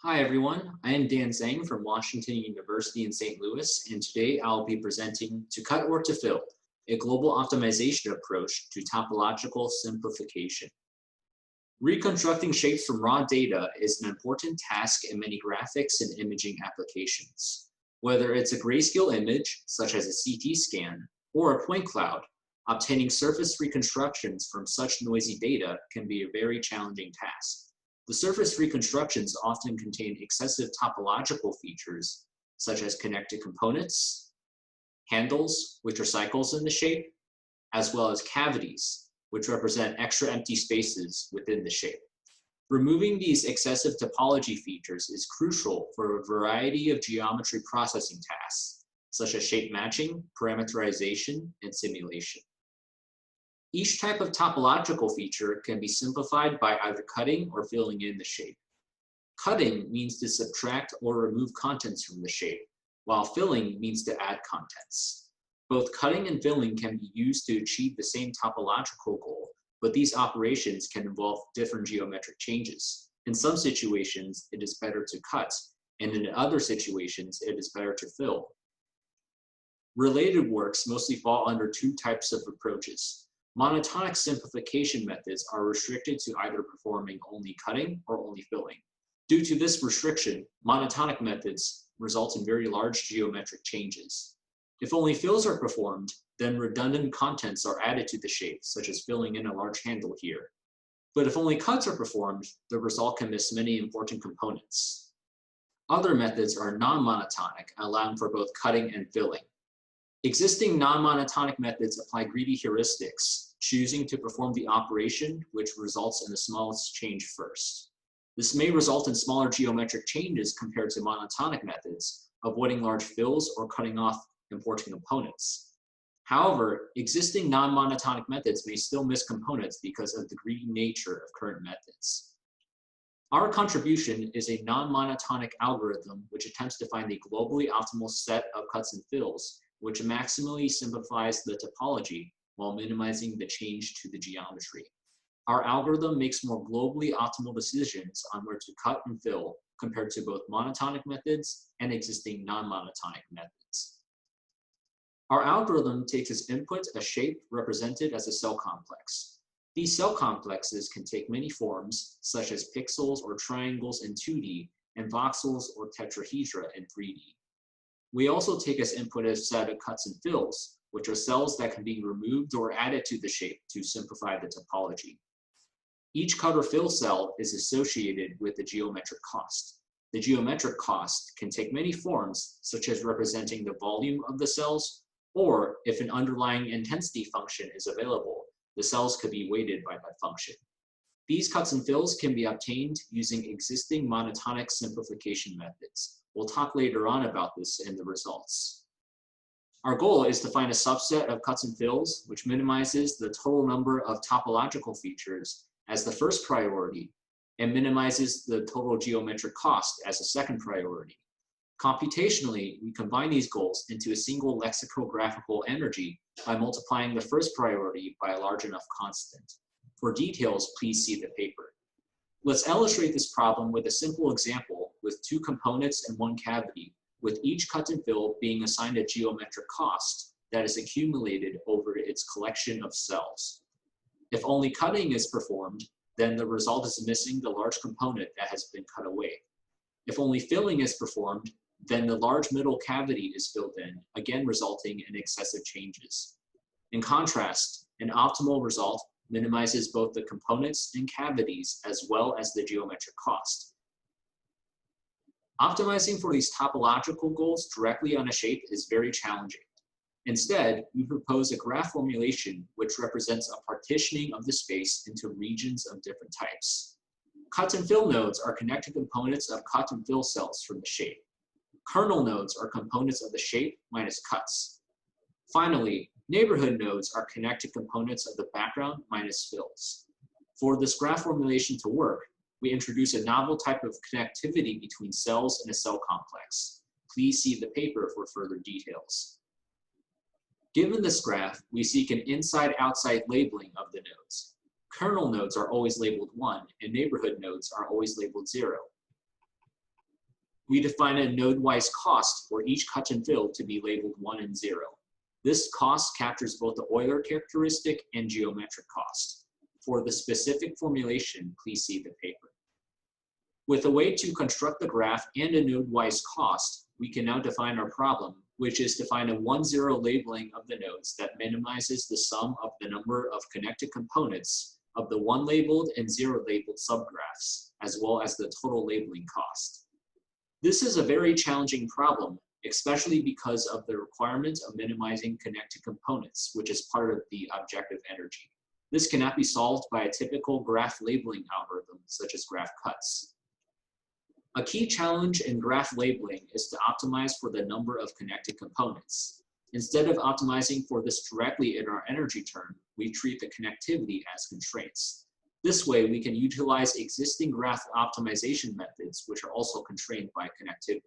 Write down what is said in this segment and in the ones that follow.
Hi everyone, I am Dan Zeng from Washington University in St. Louis, and today I'll be presenting To Cut or to Fill, a global optimization approach to topological simplification. Reconstructing shapes from raw data is an important task in many graphics and imaging applications. Whether it's a grayscale image, such as a CT scan, or a point cloud, obtaining surface reconstructions from such noisy data can be a very challenging task. The surface reconstructions often contain excessive topological features, such as connected components, handles, which are cycles in the shape, as well as cavities, which represent extra empty spaces within the shape. Removing these excessive topology features is crucial for a variety of geometry processing tasks, such as shape matching, parameterization, and simulation. Each type of topological feature can be simplified by either cutting or filling in the shape. Cutting means to subtract or remove contents from the shape, while filling means to add contents. Both cutting and filling can be used to achieve the same topological goal, but these operations can involve different geometric changes. In some situations, it is better to cut, and in other situations, it is better to fill. Related works mostly fall under two types of approaches. Monotonic simplification methods are restricted to either performing only cutting or only filling. Due to this restriction, monotonic methods result in very large geometric changes. If only fills are performed, then redundant contents are added to the shape, such as filling in a large handle here. But if only cuts are performed, the result can miss many important components. Other methods are non-monotonic, allowing for both cutting and filling. Existing non-monotonic methods apply greedy heuristics, choosing to perform the operation which results in the smallest change first. This may result in smaller geometric changes compared to monotonic methods, avoiding large fills or cutting off important components. However, existing non-monotonic methods may still miss components because of the greedy nature of current methods. Our contribution is a non-monotonic algorithm which attempts to find the globally optimal set of cuts and fills, which maximally simplifies the topology while minimizing the change to the geometry. Our algorithm makes more globally optimal decisions on where to cut and fill compared to both monotonic methods and existing non-monotonic methods. Our algorithm takes as input a shape represented as a cell complex. These cell complexes can take many forms, such as pixels or triangles in 2D and voxels or tetrahedra in 3D. We also take as input a set of cuts and fills, which are cells that can be removed or added to the shape to simplify the topology. Each cut or fill cell is associated with the geometric cost. The geometric cost can take many forms, such as representing the volume of the cells, or if an underlying intensity function is available, the cells could be weighted by that function. These cuts and fills can be obtained using existing monotonic simplification methods. We'll talk later on about this in the results. Our goal is to find a subset of cuts and fills which minimizes the total number of topological features as the first priority and minimizes the total geometric cost as a second priority. Computationally, we combine these goals into a single lexicographical energy by multiplying the first priority by a large enough constant. For details, please see the paper. Let's illustrate this problem with a simple example with two components and one cavity, with each cut and fill being assigned a geometric cost that is accumulated over its collection of cells. If only cutting is performed, then the result is missing the large component that has been cut away. If only filling is performed, then the large middle cavity is filled in, again resulting in excessive changes. In contrast, an optimal result minimizes both the components and cavities as well as the geometric cost. Optimizing for these topological goals directly on a shape is very challenging. Instead, we propose a graph formulation which represents a partitioning of the space into regions of different types. Cut and fill nodes are connected components of cut and fill cells from the shape. Kernel nodes are components of the shape minus cuts. Finally, neighborhood nodes are connected components of the background minus fills. For this graph formulation to work, we introduce a novel type of connectivity between cells in a cell complex. Please see the paper for further details. Given this graph, we seek an inside-outside labeling of the nodes. Kernel nodes are always labeled 1, and neighborhood nodes are always labeled 0. we define a node-wise cost for each cut and fill to be labeled 1 and 0. This cost captures both the Euler characteristic and geometric cost. For the specific formulation, please see the paper. With a way to construct the graph and a node-wise cost, we can now define our problem, which is to find a 1-0 labeling of the nodes that minimizes the sum of the number of connected components of the 1 labeled and 0 labeled subgraphs, as well as the total labeling cost. This is a very challenging problem, especially because of the requirement of minimizing connected components, which is part of the objective energy. This cannot be solved by a typical graph labeling algorithm, such as graph cuts. A key challenge in graph labeling is to optimize for the number of connected components. Instead of optimizing for this directly in our energy term, we treat the connectivity as constraints. This way, we can utilize existing graph optimization methods, which are also constrained by connectivity.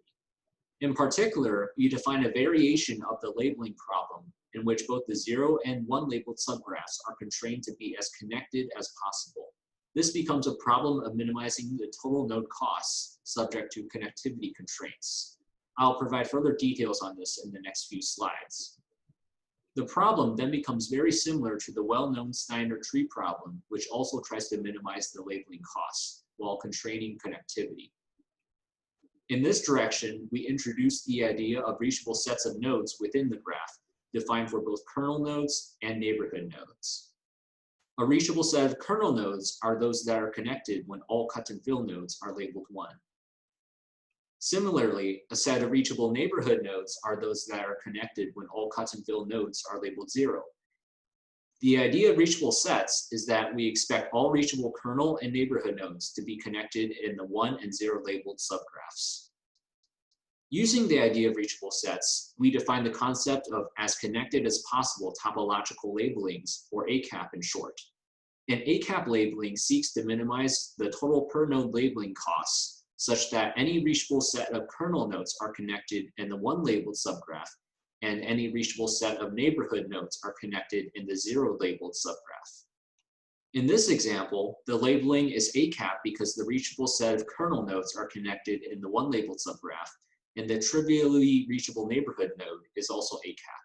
In particular, we define a variation of the labeling problem in which both the 0 and 1 labeled subgraphs are constrained to be as connected as possible. This becomes a problem of minimizing the total node costs subject to connectivity constraints. I'll provide further details on this in the next few slides. The problem then becomes very similar to the well-known Steiner tree problem, which also tries to minimize the labeling costs while constraining connectivity. In this direction, we introduce the idea of reachable sets of nodes within the graph, defined for both kernel nodes and neighborhood nodes. A reachable set of kernel nodes are those that are connected when all cut and fill nodes are labeled 1. Similarly, a set of reachable neighborhood nodes are those that are connected when all cut and fill nodes are labeled 0. The idea of reachable sets is that we expect all reachable kernel and neighborhood nodes to be connected in the 1 and 0 labeled subgraphs. Using the idea of reachable sets, we define the concept of as connected as possible topological labelings, or ACAP in short. An ACAP labeling seeks to minimize the total per node labeling costs such that any reachable set of kernel nodes are connected in the 1 labeled subgraph, and any reachable set of neighborhood nodes are connected in the 0 labeled subgraph. In this example, the labeling is ACAP because the reachable set of kernel nodes are connected in the 1 labeled subgraph, and the trivially reachable neighborhood node is also ACAP.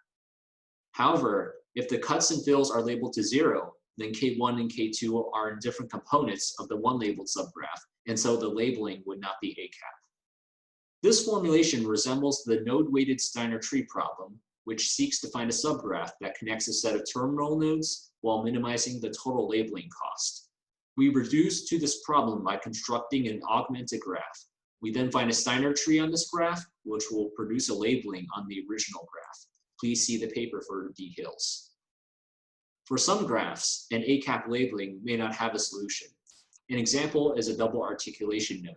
However, if the cuts and fills are labeled to 0, then K1 and K2 are in different components of the 1 labeled subgraph, and so the labeling would not be ACAP. This formulation resembles the Node-Weighted Steiner Tree problem, which seeks to find a subgraph that connects a set of terminal nodes while minimizing the total labeling cost. We reduce to this problem by constructing an augmented graph. We then find a Steiner tree on this graph, which will produce a labeling on the original graph. Please see the paper for details. For some graphs, an ACAP labeling may not have a solution. An example is a double articulation node.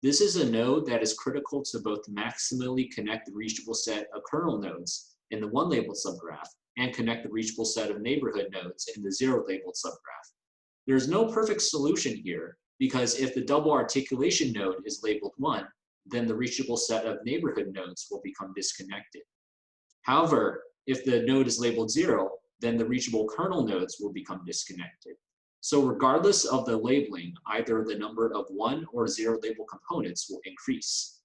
This is a node that is critical to both maximally connect the reachable set of kernel nodes in the 1 labeled subgraph and connect the reachable set of neighborhood nodes in the 0 labeled subgraph. There is no perfect solution here because if the double articulation node is labeled 1, then the reachable set of neighborhood nodes will become disconnected. However, if the node is labeled 0, then the reachable kernel nodes will become disconnected. So regardless of the labeling, either the number of 1 or 0 label components will increase.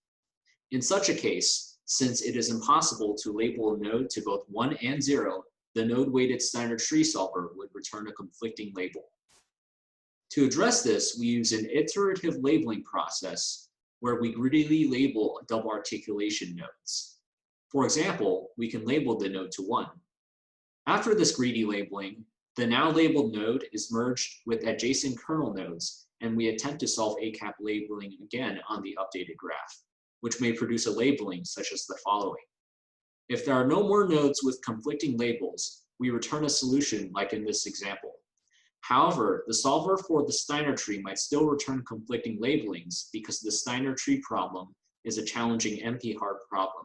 In such a case, since it is impossible to label a node to both 1 and 0, the node-weighted Steiner tree solver would return a conflicting label. To address this, we use an iterative labeling process where we greedily label double articulation nodes. For example, we can label the node to 1. After this greedy labeling, the now labeled node is merged with adjacent kernel nodes, and we attempt to solve ACAP labeling again on the updated graph, which may produce a labeling such as the following. If there are no more nodes with conflicting labels, we return a solution like in this example. However, the solver for the Steiner tree might still return conflicting labelings because the Steiner tree problem is a challenging NP-hard problem.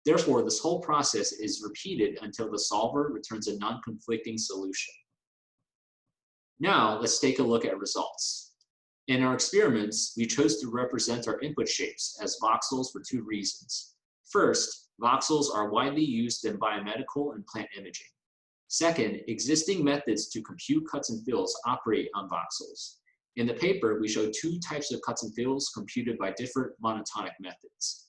Therefore, this whole process is repeated until the solver returns a non-conflicting solution. Now, let's take a look at results. In our experiments, we chose to represent our input shapes as voxels for 2 reasons. First, voxels are widely used in biomedical and plant imaging. Second, existing methods to compute cuts and fills operate on voxels. In the paper, we show two types of cuts and fills computed by different monotonic methods.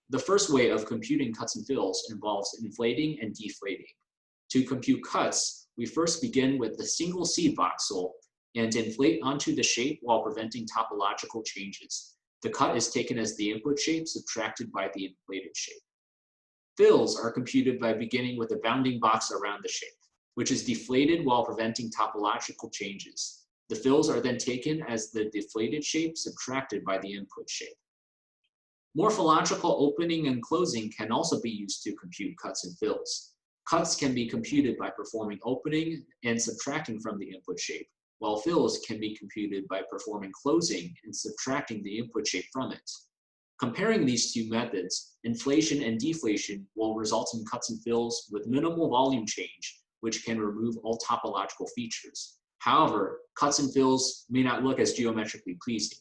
The first way of computing cuts and fills involves inflating and deflating. To compute cuts, we first begin with the single seed voxel and inflate onto the shape while preventing topological changes. The cut is taken as the input shape subtracted by the inflated shape. Fills are computed by beginning with a bounding box around the shape, which is deflated while preventing topological changes. The fills are then taken as the deflated shape subtracted by the input shape. Morphological opening and closing can also be used to compute cuts and fills. Cuts can be computed by performing opening and subtracting from the input shape, while fills can be computed by performing closing and subtracting the input shape from it. Comparing these two methods, inflation and deflation will result in cuts and fills with minimal volume change, which can remove all topological features. However, cuts and fills may not look as geometrically pleasing.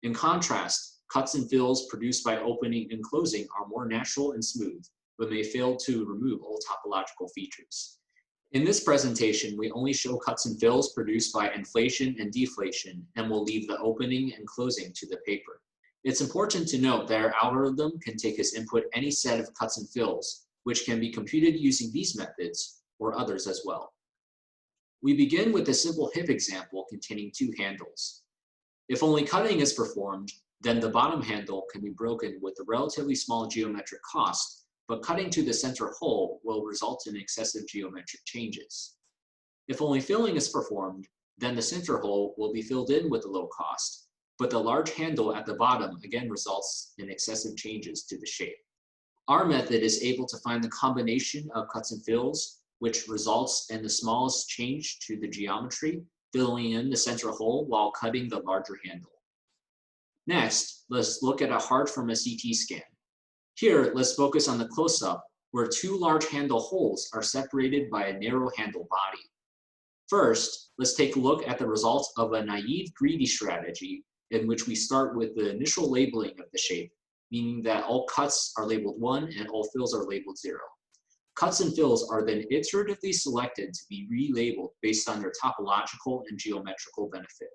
In contrast, cuts and fills produced by opening and closing are more natural and smooth, but may fail to remove all topological features. In this presentation, we only show cuts and fills produced by inflation and deflation, and will leave the opening and closing to the paper. It's important to note that our algorithm can take as input any set of cuts and fills, which can be computed using these methods or others as well. We begin with a simple hip example containing two handles. If only cutting is performed, then the bottom handle can be broken with a relatively small geometric cost, but cutting to the center hole will result in excessive geometric changes. If only filling is performed, then the center hole will be filled in with a low cost, but the large handle at the bottom again results in excessive changes to the shape. Our method is able to find the combination of cuts and fills, which results in the smallest change to the geometry, filling in the center hole while cutting the larger handle. Next, let's look at a heart from a CT scan. Here, let's focus on the close-up, where two large handle holes are separated by a narrow handle body. First, let's take a look at the results of a naive greedy strategy in which we start with the initial labeling of the shape, meaning that all cuts are labeled 1 and all fills are labeled 0. Cuts and fills are then iteratively selected to be relabeled based on their topological and geometrical benefit.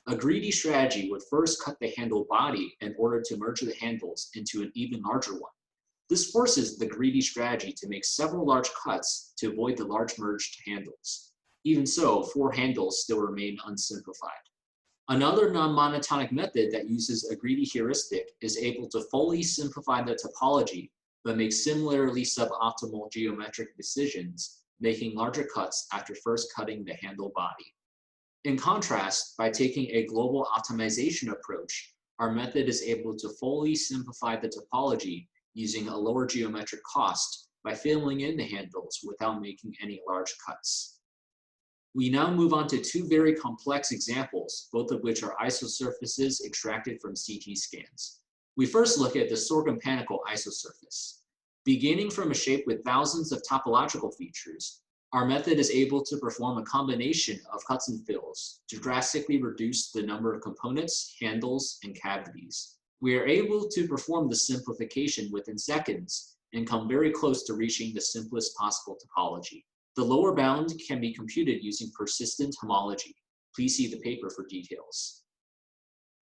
A greedy strategy would first cut the handle body in order to merge the handles into an even larger one. This forces the greedy strategy to make several large cuts to avoid the large merged handles. Even so, 4 handles still remain unsimplified. Another non-monotonic method that uses a greedy heuristic is able to fully simplify the topology, but make similarly suboptimal geometric decisions, making larger cuts after first cutting the handle body. In contrast, by taking a global optimization approach, our method is able to fully simplify the topology using a lower geometric cost by filling in the handles without making any large cuts. We now move on to two very complex examples, both of which are isosurfaces extracted from CT scans. We first look at the sorghum-panicle isosurface. Beginning from a shape with thousands of topological features, our method is able to perform a combination of cuts and fills to drastically reduce the number of components, handles, and cavities. We are able to perform the simplification within seconds and come very close to reaching the simplest possible topology. The lower bound can be computed using persistent homology. Please see the paper for details.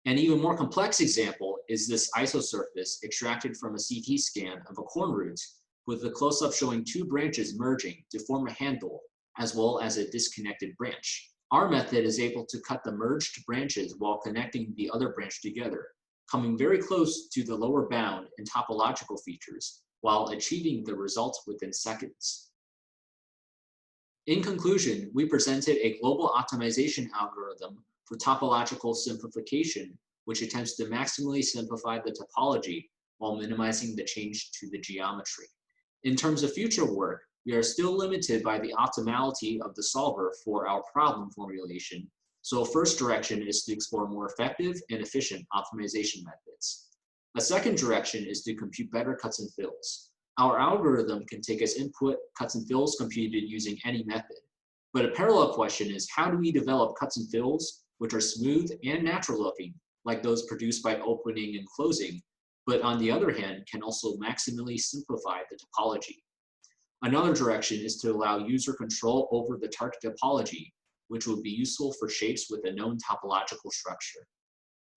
An even more complex example is this isosurface extracted from a CT scan of a corn root, with the close-up showing 2 branches merging to form a handle, as well as a disconnected branch. Our method is able to cut the merged branches while connecting the other branch together, coming very close to the lower bound and topological features, while achieving the results within seconds. In conclusion, we presented a global optimization algorithm for topological simplification, which attempts to maximally simplify the topology while minimizing the change to the geometry. In terms of future work, we are still limited by the optimality of the solver for our problem formulation, so a first direction is to explore more effective and efficient optimization methods. A second direction is to compute better cuts and fills. Our algorithm can take as input cuts and fills computed using any method. But a parallel question is, how do we develop cuts and fills which are smooth and natural looking, like those produced by opening and closing, but on the other hand, can also maximally simplify the topology? Another direction is to allow user control over the target topology which would be useful for shapes with a known topological structure.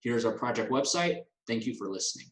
Here's our project website. Thank you for listening.